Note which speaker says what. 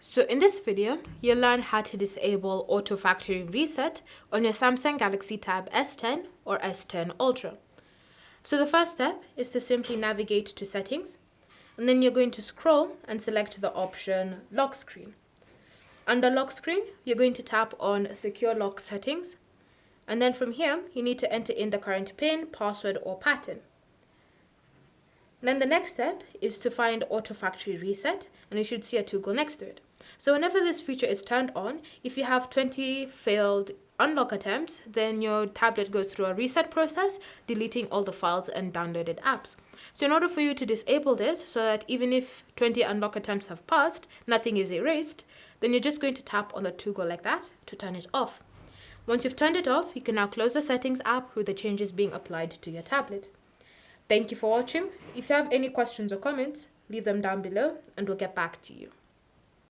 Speaker 1: So in this video, you'll learn how to disable auto factory reset on your Samsung Galaxy Tab S10 or S10 Ultra. So the first step is to simply navigate to settings, and then you're going to scroll and select the option lock screen. Under lock screen, you're going to tap on secure lock settings, and then from here, you need to enter in the current PIN, password or pattern. Then the next step is to find auto factory reset, and you should see a toggle next to it. So whenever this feature is turned on, if you have 20 failed unlock attempts, then your tablet goes through a reset process, deleting all the files and downloaded apps. So in order for you to disable this, so that even if 20 unlock attempts have passed, nothing is erased, then you're just going to tap on the toggle like that to turn it off. Once you've turned it off, you can now close the settings app with the changes being applied to your tablet. Thank you for watching. If you have any questions or comments, leave them down below and we'll get back to you.